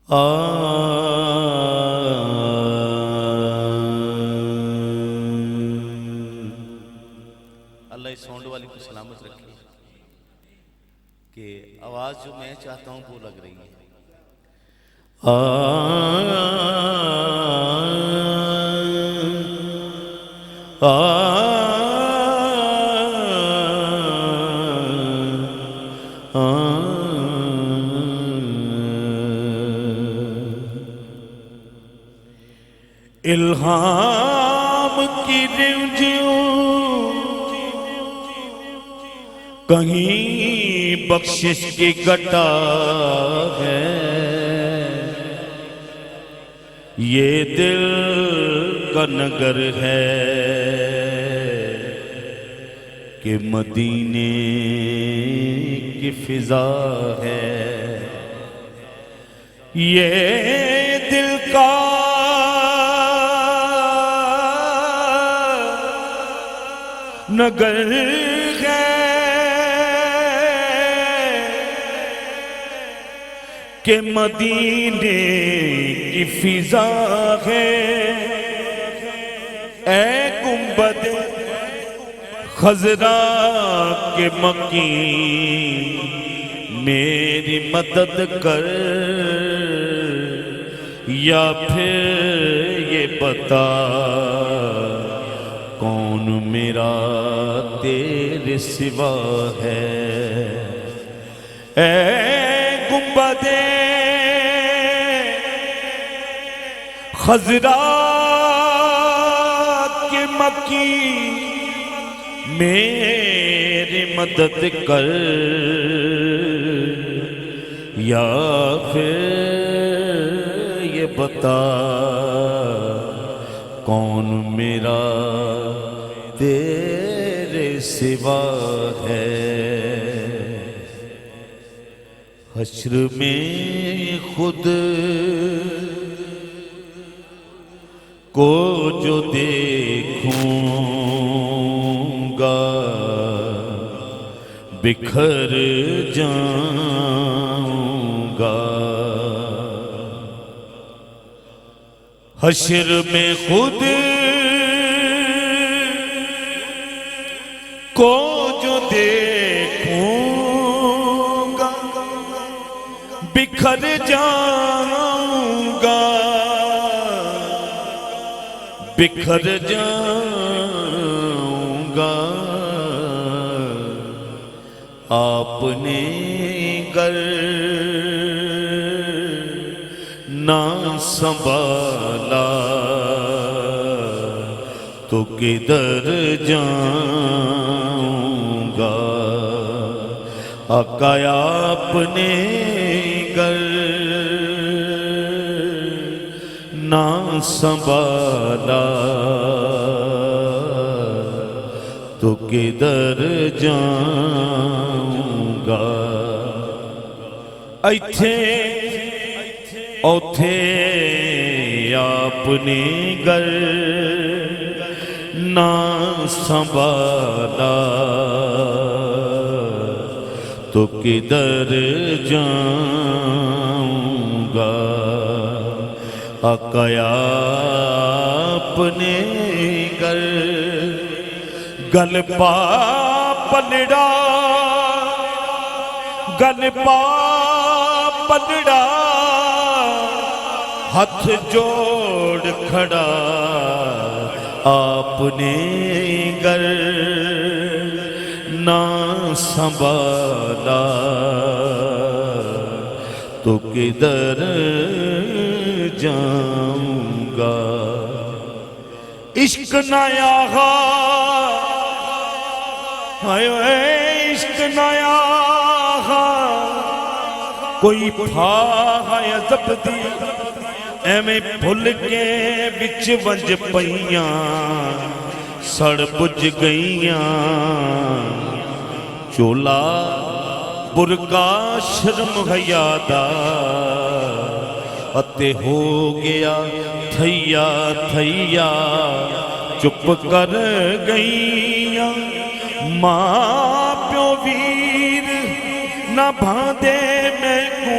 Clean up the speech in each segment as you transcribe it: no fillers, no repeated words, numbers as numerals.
اللہ اس sound والی کو سلامت رکھے کہ آواز جو میں چاہتا ہوں وہ لگ رہی ہے. الہام کی رنجیوں کہیں بخشش کی گٹا ہے، یہ دل کا نگر ہے کہ مدینے کی فضا ہے. یہ دل کا نگر ہے کہ مدینے کی فضا ہے. اے گنبد خضرا کے مکین میری مدد کر، یا پھر یہ بتا کون میرا تیرے سوا ہے. اے گنبد خضرا کے مکی میری مدد کر، یا پھر یہ بتا کون میرا تیرے سوا ہے. حشر میں خود کو جو دیکھوں گا بکھر جاؤں گا. حشر میں خود کو جو دیکھوں گا بکھر جاؤں گا، بکھر جاؤں گا. آپ نے گر نہ سنبھالا تو کدھر جاؤں گا. آقا آپ نے گر نہ سنبھالا تو کدھر جاؤں گا. ایتھے اوتھے آپ نے گر نہ سنبھالا تو کدھر جاؤں گا. آقا آپ نے گر گل پا پلڑا، گل پا پلڑا ہاتھ جوڑ کھڑا آپ نے گر نہ سنبھالا تو کدھر جاؤں گا. عشق نہ آغا عشق نہ آغا کوئی پھا یا زبدی ایویں بھل کے بچ ونج پئیاں سڑ بج گئیاں. چولا برقع شرم حیا دا اتے ہو گیا تھیا تھیا چپ کر گئیاں. ماں پیو ویر نہ بھاندے میں کو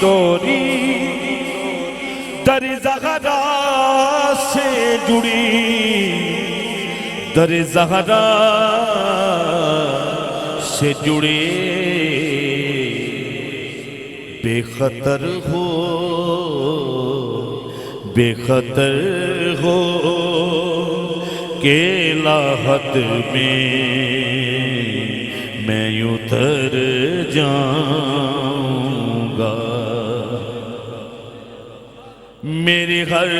ڈوری در زہرا سے جڑی در زہرا سے جڑی بے خطر ہو بے خطر ہو کہ لاحت میں اتر جاؤں گا میری ہر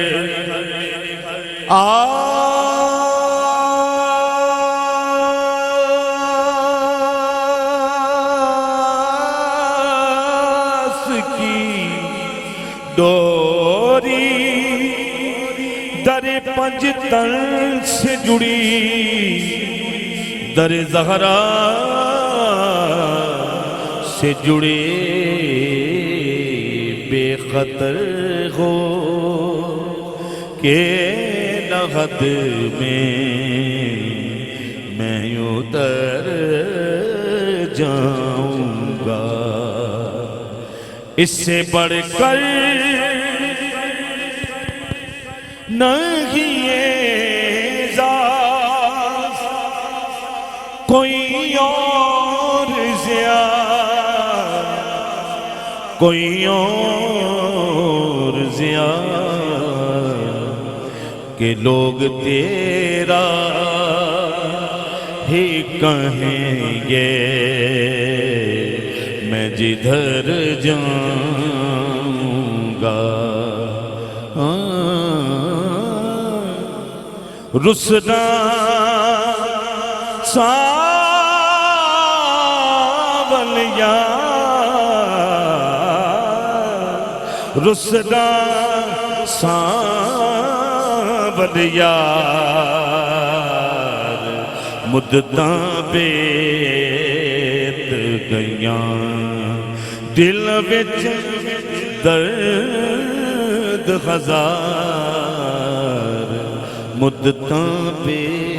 آس کی ڈوری در پنجتن سے جڑی در زہرا سے جڑے بے خطر ہو کہ لحد میں اتر جاؤں گا اس سے بڑھ کر نہیں اعزاز کوئی اور کوئی اور ضیا کہ لوگ تیرا ہی کہیں گے میں جدھر جاؤں گا رسنا ساولیا رسنا ساولیا مدتاں بیت گئیاں دل وچ درد ہزار مدتاں بیت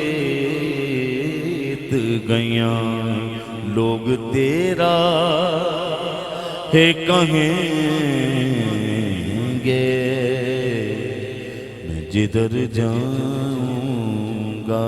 گئیاں لوگ تیرا ہے کہیں گے میں جدھر جاؤں گا